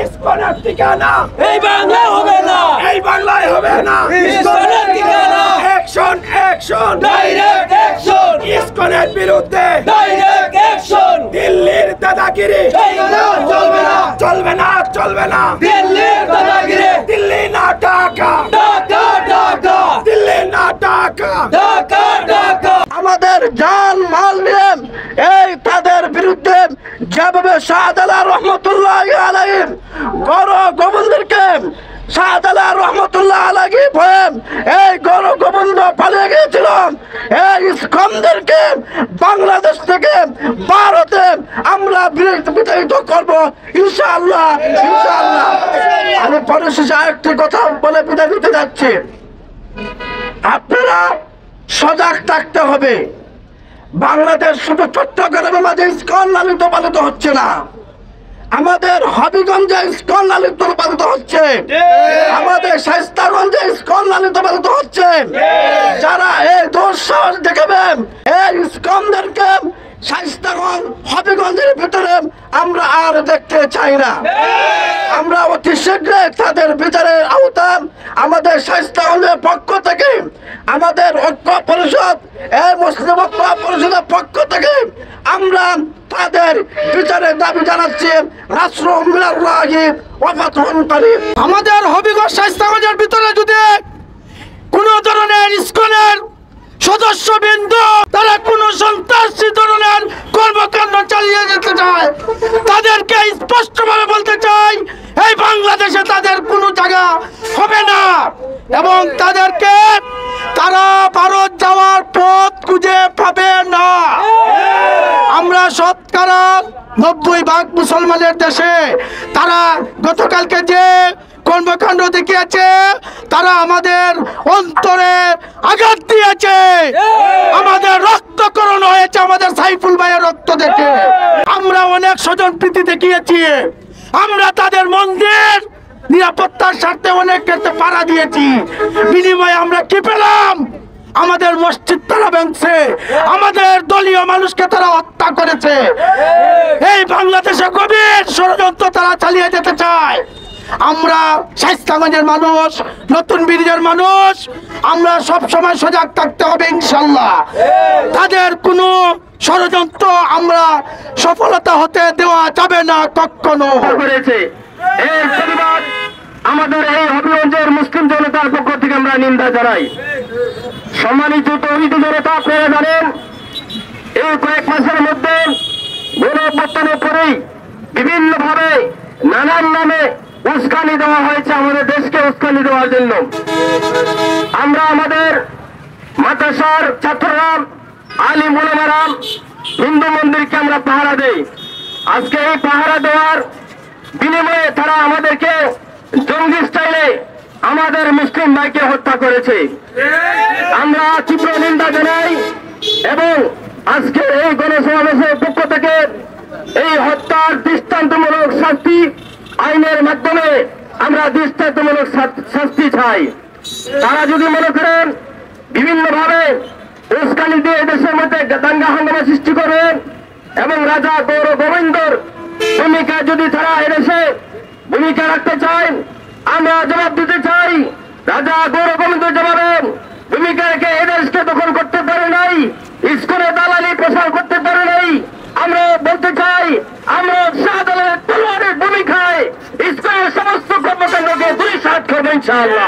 ইসকনের ঠিকানা এই বাংলা হবে না, এই বাংলায় হবে না। ইসকনের ঠিকানা অ্যাকশন অ্যাকশন ডাইরেক্ট অ্যাকশন, ইসকনের বিরুদ্ধে ডাইরেক্ট অ্যাকশন। দিল্লির দাদাগিরি চলবে না, চলবে না, চলবে না। দিল্লির দাদাগিরি, দিল্লি না ঢাকা, ঢাকা ঢাকা, দিল্লি না ঢাকা। ঢাকা ঢাকা। আমাদের জান মাল নিয়ে এই তাদের বিরুদ্ধে যেভাবে শাহজালাল রহমতুল্লাহ আলাইহি গৌর গোবিন্দকে শাহজালাল রহমতুল্লাহ আলাইহি ভয়ে এই গৌর গোবিন্দ পালিয়ে গিয়েছিল, এই ইসকন্দেরকে বাংলাদেশ থেকে ভারতে আমরা বিতাড়িত করবো ইনশাআল্লাহ, ইনশাআল্লাহ। আমি পরিশেষে আরেকটি কথা বলে বিদায় দিতে যাচ্ছি। আপনারা সজাগ থাকতে হবে। বাংলাদেশ শুধু চট্টগ্রামের মাঝে ইসকন লালিত পালিত হচ্ছে না, আমাদের হবিগঞ্জে ইসকন লালিত পালিত হচ্ছে, আমাদের শায়েস্তাগঞ্জে ইসকন লালিত পালিত হচ্ছে। যারা এই দুঃসাহস দেখাবেন এই ইসকনদেরকে শায়েস্তাগঞ্জ হবিগঞ্জের ভিতরে আমরা আর দেখতে চাই না। আমরা অতি শীঘ্রই তাদের বিচারের আওতায় আমাদের শায়েস্তাগঞ্জের পক্ষ থেকে, আমাদের ঐক্য পরিষদ এই মুসলিম ঐক্য পরিষদের পক্ষ থেকে আমরা তাদের বিচারের দাবি জানাচ্ছি। নাসরুম মিনাল্লাহি ওয়া ফাতহুন করিব। আমাদের হবিগঞ্জ শায়েস্তাগঞ্জের ভিতরে যদি কোন ধরনের ইসকনের সদস্যবৃন্দ তারা কোন সন্ত্রাসী ধরনের কর্মকাণ্ড চালিয়ে যেতে চায়, তাদেরকে স্পষ্টভাবে বলতে চাই এই বাংলাদেশে তাদের কোনো জায়গা হবে না এবং তাদেরকে তারা ভারত যাওয়ার পথ খুঁজে পাবে না। আমরা শতকরা 90% মুসলমানের দেশে তারা গতকালকে যে কর্মকাণ্ড দেখিয়েছে তারা আমাদের অন্তরে আঘাত দিয়েছে, আমাদের রক্তকরণ হয়েছে আমাদের সাইফুল ভাইয়ের রক্ত দেখে। আমরা অনেক স্বজন প্রীতি দেখিয়েছি, আমরা তাদের মন্দির নিরাপত্তার স্বার্থে অনেক ক্ষেত্রে পাড়া দিয়েছি, বিনিময়ে আমরা কি পেলাম? আমাদের মসজিদ তারা ভেঙছে, আমাদের দলীয় মানুষকে তারা হত্যা করেছে। এই বাংলাদেশে গভীর ষড়যন্ত্র তারা চালিয়ে যেতে চায়। আমরা শায়েস্তাগঞ্জের মানুষ, নতুন ব্রিজের মানুষ, আমরা সব সময় সজাগ থাকতে হবে ইনশাআল্লাহ। তাদের কোনো ষড়যন্ত্র আমরা সফলতা হতে দেওয়া যাবে না কখনো। এই প্রতিবাদ আমাদের এই হবিগঞ্জের মুসলিম জনতার পক্ষ থেকে আমরা নিন্দা জানাই। সম্মানিত তৌহিদি জনতা, আপনারা জানেন এই কয়েক মাসের মধ্যে গণঅভ্যুত্থানের পরেই বিভিন্নভাবে নানান নামে উস্কানি দেওয়া হয়েছে, আমাদের দেশকে উস্কানি দেওয়ার জন্য। আমরা আমাদের মাদ্রাসার ছাত্ররা, আলিম উলামারা, হিন্দু মন্দিরকে আমরা পাহারা দেই। আজকে এই পাহারা দেওয়ার বিনিময়ে তারা আমাদেরকে জঙ্গি স্টাইলে আমাদের মুসলিম ভাইকে হত্যা করেছে। আমরা তীব্র নিন্দা জানাই এবং আজকে এই গণসমাবেশের পক্ষ থেকে এই হত্যার দৃষ্টান্তমূলক শাস্তি আইনের মাধ্যমে আমরা দৃষ্টান্তমূলক শাস্তি চাই। তারা যদি মনে করেন বিভিন্নভাবে উস্কানি দিয়ে দেশের মধ্যে দাঙ্গা হাঙ্গামা সৃষ্টি করবেন এবং রাজা গৌর গোবিন্দর ভূমিকা যদি তারা এদেশে ভূমিকা রাখতে চায়, আমরা জবাব দিতে চাই। রাজা গৌর গোবিন্দ জবাবে ভূমিকা রেখে এদেশকে দখল করতে পারে নাই, ইসকনে দালালি প্রসার করতে পারে নাই। আমরা বলতে চাই আমরা শাহজালালের তলোয়ারের ভূমিকায় ইসকনের সমস্ত কর্মকাণ্ডকে দুই সাত করবো ইনশাআল্লাহ।